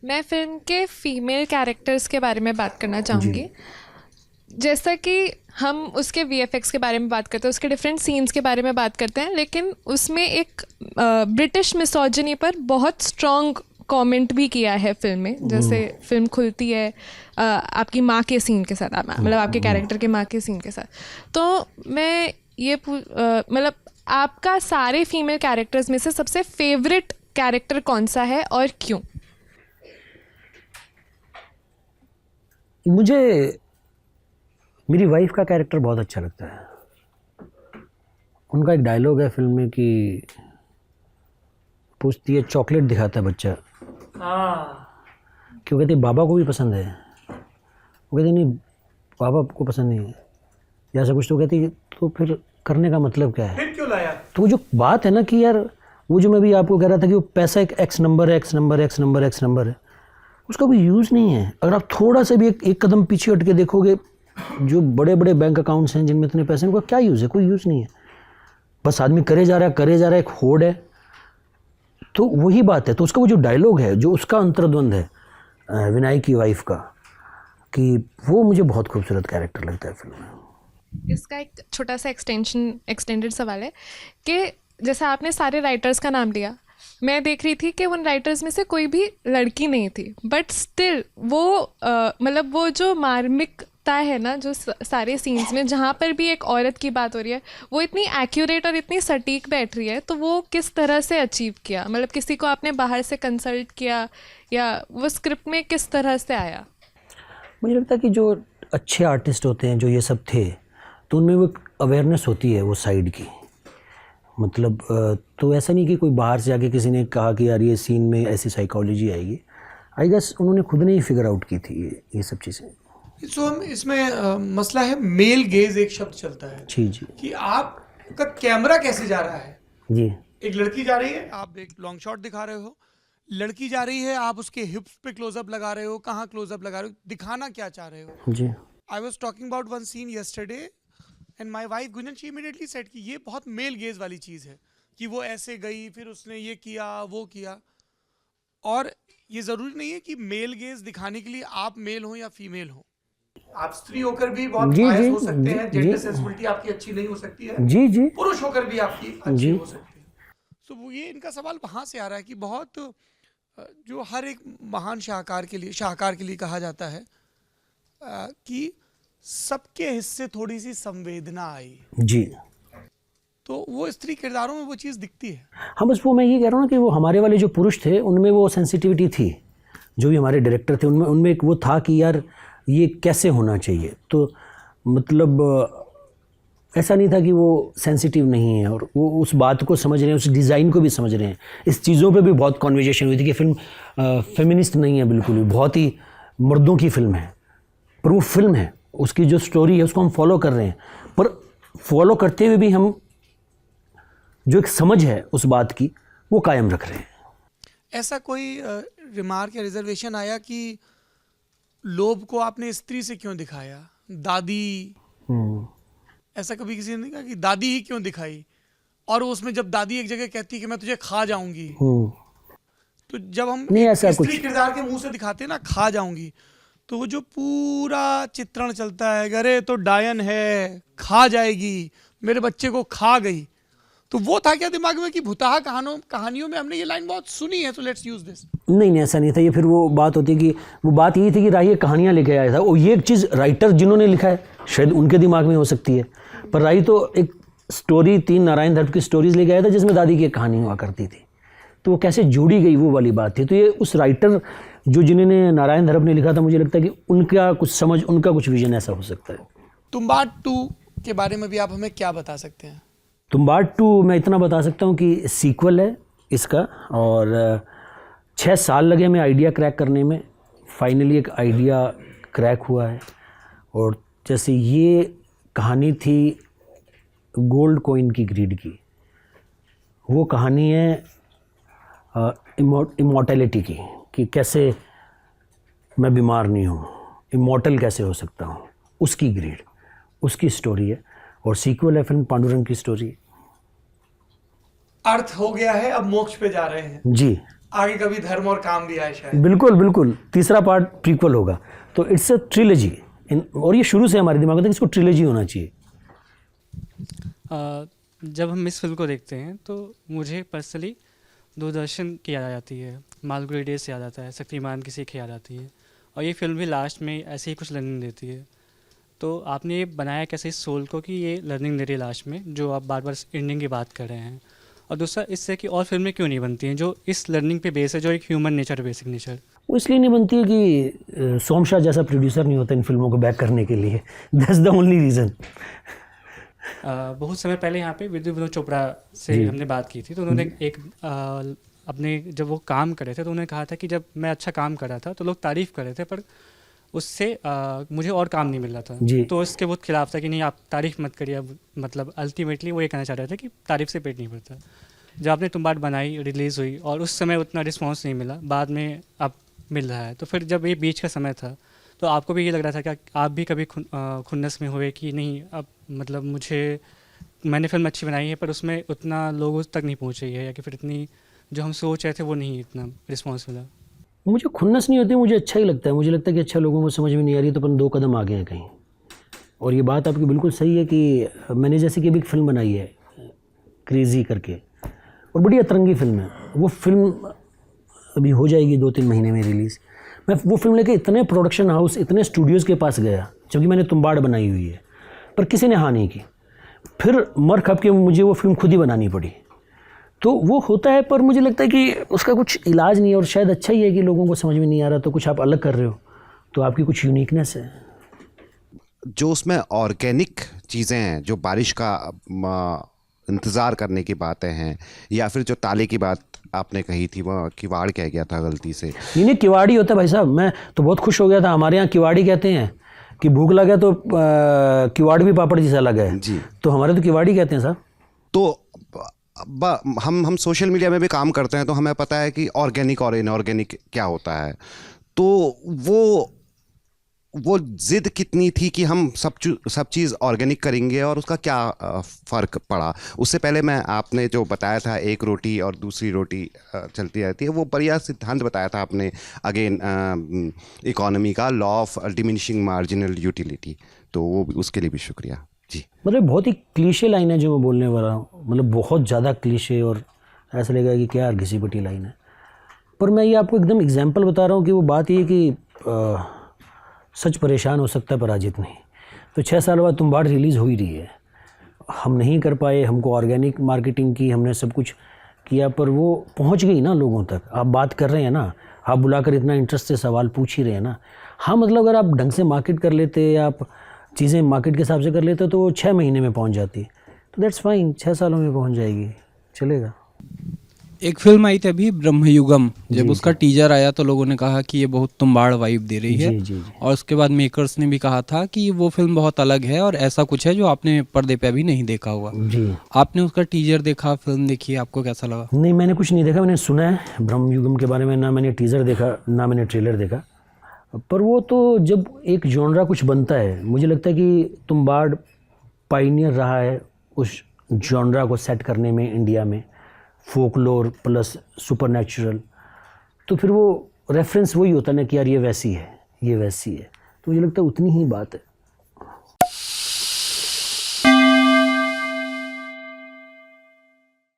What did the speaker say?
मैं फिल्म के female characters के बारे में बात करना चाहूँगी। जैसा कि हम उसके वीएफएक्स के बारे में बात करते हैं, उसके डिफरेंट सीन्स के बारे में बात करते हैं, लेकिन उसमें एक ब्रिटिश मिसोजिनी पर बहुत स्ट्रॉन्ग कमेंट भी किया है फिल्म में। जैसे फिल्म खुलती है आपकी माँ के सीन के साथ, मतलब आपके कैरेक्टर के माँ के सीन के साथ। तो मैं ये मतलब आपका सारे फीमेल कैरेक्टर्स में से सबसे फेवरेट कैरेक्टर कौन सा है और क्यों? मुझे मेरी वाइफ का कैरेक्टर बहुत अच्छा लगता है। उनका एक डायलॉग है फिल्म में कि पूछती है चॉकलेट दिखाता है बच्चा, क्यों कहती है बाबा को भी पसंद है। वो कहती नहीं बाबा को पसंद नहीं है या ऐसा कुछ। तो कहती तो फिर करने का मतलब क्या है, फिर क्यों लाया? तो वो जो बात है ना कि यार वो जो मैं भी आपको कह रहा था कि वो पैसा एक एक्स नंबर है, x number, x number, x number है, उसका कोई यूज़ नहीं है। अगर आप थोड़ा सा भी एक कदम पीछे हट के देखोगे, जो बड़े बड़े बैंक अकाउंट्स हैं जिनमें इतने पैसे हैं, उनका क्या यूज़ है? कोई यूज़ नहीं है। बस आदमी करे जा रहा है, एक होड़ है। तो वही बात है। तो उसका वो जो डायलॉग है, जो उसका अंतर्द्वंद है विनायक की वाइफ का, कि वो मुझे बहुत खूबसूरत कैरेक्टर लगता है फिल्म में। इसका एक छोटा सा एक्सटेंडेड सवाल है कि जैसे आपने सारे राइटर्स का नाम लिया, मैं देख रही थी कि उन राइटर्स में से कोई भी लड़की नहीं थी, बट स्टिल वो मतलब वो जो मार्मिकता है ना, जो सारे सीन्स में जहाँ पर भी एक औरत की बात हो रही है, वो इतनी एक्यूरेट और इतनी सटीक बैठ रही है। तो वो किस तरह से अचीव किया? मतलब किसी को आपने बाहर से कंसल्ट किया या वो स्क्रिप्ट में किस तरह से आया? मुझे लगता है कि जो अच्छे आर्टिस्ट होते हैं, जो ये सब थे, तो उनमें वो अवेयरनेस होती है वो साइड की। मतलब तो ऐसा नहीं कि कोई बाहर से आके किसी ने कहा कि यार ये सीन में ऐसी साइकोलॉजी आएगी। आई गेस उन्होंने खुद ने ही फिगर आउट की थी ये सब चीज़ें। सो हम इसमें मसला है मेल गेज, एक शब्द चलता है जी जी कि आपका कैमरा कैसे जा रहा है। जी। एक लड़की जा रही है, आप एक लॉन्ग शॉट दिखा रहे हो, लड़की जा रही है, आप उसके हिप्स पे क्लोजअप लगा रहे हो, कहाँ क्लोजअप लगा रहे हो, दिखाना क्या चाह रहे हो। जी। I was talking about one scene yesterday and my wife Gunjan, she immediately said कि ये बहुत मेल गेज वाली चीज़ है कि वो ऐसे गई, फिर उसने ये किया वो किया। और ये ज़रूरी नहीं है कि मेल गेज दिखाने के लिए आप मेल हो या फीमेल हो। आप स्त्री होकर भी बहुत जी, बायस जी, हो सकते हैं, जी, जेंडर जी। सेंसिबिलिटी आपकी अच्छी नहीं हो सकती है, जी जी पुरुष होकर भी आपकी अच्छी जी। हो सकती है। तो वो ये इनका सवाल वहाँ से आ रहा है कि बहुत जो हर एक महान शाहकार के लिए कहा जाता है कि सबके हिस्से थोड़ी सी संवेदना आई, जी। तो वो स्त्री किरदारों में वो चीज़ दिखती है। हाँ, बस वो मैं ये कह रहा हूँ ना कि वो हमारे वाले जो पुरुष थे उनमें वो सेंसिटिविटी थी। जो भी हमारे डायरेक्टर थे उनमें एक वो था कि यार ये कैसे होना चाहिए। तो मतलब ऐसा नहीं था कि वो सेंसिटिव नहीं है, और वो उस बात को समझ रहे हैं, उस डिज़ाइन को भी समझ रहे हैं। इस चीज़ों पे भी बहुत कॉन्वर्जेशन हुई थी कि फिल्म फेमिनिस्ट नहीं है बिल्कुल भी, बहुत ही मर्दों की फिल्म है। पर वो फिल्म है, उसकी जो स्टोरी है उसको हम फॉलो कर रहे हैं, पर फॉलो करते हुए भी हम जो एक समझ है उस बात की वो कायम रख रहे हैं। ऐसा कोई रिमार्क या रिजर्वेशन आया कि लोभ को आपने स्त्री से क्यों दिखाया, दादी? ऐसा कभी किसी ने कहा कि दादी ही क्यों दिखाई? और उसमें जब दादी एक जगह कहती है कि मैं तुझे खा जाऊंगी, तो जब हम स्त्री किरदार के मुंह से दिखाते हैं ना खा जाऊंगी, तो वो जो पूरा चित्रण चलता है, अरे तो डायन है, खा जाएगी, मेरे बच्चे को खा गई, तो वो था क्या दिमाग में कि भुताहा कहानियों में हमने ये लाइन बहुत सुनी है, तो लेट्स यूज दिस? नहीं, ऐसा नहीं था। ये फिर वो बात होती है कि वो बात यही थी कि राही कहानियाँ लेके आया था, और ये एक चीज़ राइटर जिन्होंने लिखा है शायद उनके दिमाग में हो सकती है, पर राही तो एक स्टोरी 3 नारायण धर्म की स्टोरीज लेके आया था जिसमें दादी की एक कहानी हुआ करती थी। तो वो कैसे जुड़ी गई वो वाली बात थी। तो ये उस राइटर जो जिन्होंने नारायण धर्म ने लिखा था, मुझे लगता है कि उनका कुछ समझ, उनका कुछ विजन ऐसा हो सकता है। तुम्बाड 2 के बारे में भी आप हमें क्या बता सकते हैं? तुम्बाड 2 मैं इतना बता सकता हूँ कि सीक्वल है इसका, और 6 साल लगे हमें आइडिया क्रैक करने में। फाइनली एक आइडिया क्रैक हुआ है। और जैसे ये कहानी थी गोल्ड कॉइन की ग्रीड की, वो कहानी है इमॉर्टैलिटी की, कि कैसे मैं बीमार नहीं हूँ, इमॉर्टल कैसे हो सकता हूँ, उसकी ग्रीड, उसकी स्टोरी है। और सीक्वल है फिल्म पांडुरंग की स्टोरी। अर्थ हो गया है, अब मोक्ष पे जा रहे हैं जी। आगे कभी धर्म और काम भी आए शायद। बिल्कुल बिल्कुल, तीसरा पार्ट प्रीक्वल होगा, तो इट्स अ ट्रिलॉजी। और ये शुरू से हमारे दिमाग में था कि इसको ट्रिलॉजी होना चाहिए। जब हम इस फिल्म को देखते हैं तो मुझे पर्सनली दूरदर्शन की याद आती है, मालगुडी डेज से याद आता है, शक्तिमान की सीख याद आती है, और ये फिल्म भी लास्ट में ऐसे ही कुछ लर्निंग देती है। तो आपने ये बनाया कैसे इस सोल को कि ये लर्निंग दे रही है लास्ट में, जो आप बार बार एंडिंग की बात कर रहे हैं। और दूसरा, इससे कि और फिल्में क्यों नहीं बनती हैं जो इस लर्निंग पे बेस है, जो एक ह्यूमन नेचर, बेसिक नेचर। वो इसलिए नहीं बनती है कि सोमशाह जैसा प्रोड्यूसर नहीं होता इन फिल्मों को बैक करने के लिए। That's the only reason. बहुत समय पहले यहाँ पे विनोद चोपड़ा से हमने बात की थी, तो उन्होंने एक अपने जब वो काम कर रहे थे तो उन्होंने कहा था कि जब मैं अच्छा काम कर रहा था तो लोग तारीफ़ कर रहे थे, पर उससे मुझे और काम नहीं मिल रहा था। तो इसके बहुत खिलाफ था कि नहीं, आप तारीफ़ मत करिए। मतलब अल्टीमेटली वो ये कहना चाह रहे थे कि तारीफ़ से पेट नहीं भरता। जब आपने तुम बात बनाई, रिलीज़ हुई, और उस समय उतना रिस्पॉन्स नहीं मिला, बाद में अब मिल रहा है, तो फिर जब ये बीच का समय था तो आपको भी ये लग रहा था कि आप भी कभी खुन्नस में हुए कि नहीं, अब मतलब मैंने फिल्म अच्छी बनाई है पर उसमें उतना लोगों तक नहीं पहुँच रही है, या कि फिर इतनी जो हम सोच रहे थे वो नहीं इतना रिस्पॉन्स मिला? मुझे खुन्नस नहीं होती, मुझे अच्छा ही लगता है। मुझे लगता है कि अच्छा, लोगों को समझ में नहीं आ रही तो अपन 2 कदम आगे हैं कहीं। और ये बात आपकी बिल्कुल सही है कि मैंने जैसे कि अभी एक फ़िल्म बनाई है क्रेज़ी करके, और बड़ी अतरंगी फिल्म है। वो फिल्म अभी हो जाएगी 2-3 महीने में रिलीज़। मैं वो फिल्म लेके इतने प्रोडक्शन हाउस, इतने स्टूडियोज़ के पास गया, जबकि मैंने तुम्बाड़ बनाई हुई है, पर किसी ने हाँ नहीं की। फिर मर खप के मुझे वो फिल्म खुद ही बनानी पड़ी। तो वो होता है, पर मुझे लगता है कि उसका कुछ इलाज नहीं है, और शायद अच्छा ही है कि लोगों को समझ में नहीं आ रहा तो कुछ आप अलग कर रहे हो, तो आपकी कुछ यूनिकनेस है। जो उसमें ऑर्गेनिक चीज़ें हैं, जो बारिश का इंतज़ार करने की बातें हैं, या फिर जो ताले की बात आपने कही थी, वह किवाड़ कह गया था गलती से। नहीं, किवाड़ी होता है भाई साहब। मैं तो बहुत खुश हो गया था। हमारे यहाँ किवाड़ी कहते हैं कि भूख लगा तो किवाड़ भी पापड़ जैसा लगा है जी, तो हमारे तो किवाड़ी कहते हैं साहब। तो हम सोशल मीडिया में भी काम करते हैं, तो हमें पता है कि ऑर्गेनिक और इनऑर्गेनिक क्या होता है। तो वो जिद कितनी थी कि हम सब चीज़ ऑर्गेनिक करेंगे, और उसका क्या फ़र्क पड़ा? उससे पहले आपने जो बताया था एक रोटी और दूसरी रोटी चलती रहती है, वो बढ़िया सिद्धांत बताया था आपने, अगेन इकोनॉमी का law of diminishing marginal utility, तो वो उसके लिए भी शुक्रिया जी। मतलब बहुत ही क्लीशे लाइन है जो मैं बोलने वाला हूँ, मतलब बहुत ज़्यादा क्लीशे, और ऐसा लगेगा कि क्या घिसी पिटी लाइन है, पर मैं ये आपको एकदम एग्जांपल बता रहा हूँ कि वो बात ये कि सच परेशान हो सकता है पराजित नहीं। तो 6 साल बाद तुम्बाड़ रिलीज़ हो ही रही है, हम नहीं कर पाए, हमको ऑर्गेनिक मार्केटिंग की, हमने सब कुछ किया, पर वो पहुंच गई ना लोगों तक। आप बात कर रहे हैं ना, आप बुलाकर इतना इंटरेस्ट से सवाल पूछ ही रहे हैं ना। हाँ, मतलब अगर आप ढंग से मार्केट कर लेते, आप चीज़ें मार्केट के हिसाब से कर लेते, तो वो 6 महीने में पहुंच जाती, तो दैट्स फाइन, 6 सालों में पहुंच जाएगी, चलेगा। एक फिल्म आई थी अभी ब्रह्मयुगम, जब उसका टीजर आया तो लोगों ने कहा कि ये बहुत तुम्बाड़ वाइब दे रही है, जी। और उसके बाद मेकर्स ने भी कहा था कि वो फिल्म बहुत अलग है और ऐसा कुछ है जो आपने पर्दे पे अभी नहीं देखा हुआ जी। आपने उसका टीजर देखा, फिल्म देखी, आपको कैसा लगा? नहीं, मैंने कुछ नहीं देखा, मैंने सुना है ब्रह्मयुगम के बारे में, ना मैंने टीजर देखा ना मैंने ट्रेलर देखा। पर वो तो जब एक जॉनरा कुछ बनता है, मुझे लगता है कि तुम्बाड़ पायनियर रहा है उस जॉनरा को सेट करने में इंडिया में, फोकलोर प्लस सुपरनैचुरल। तो फिर वो रेफरेंस वही होता है ना कि यार ये वैसी है, ये वैसी है, तो मुझे लगता है उतनी ही बात है।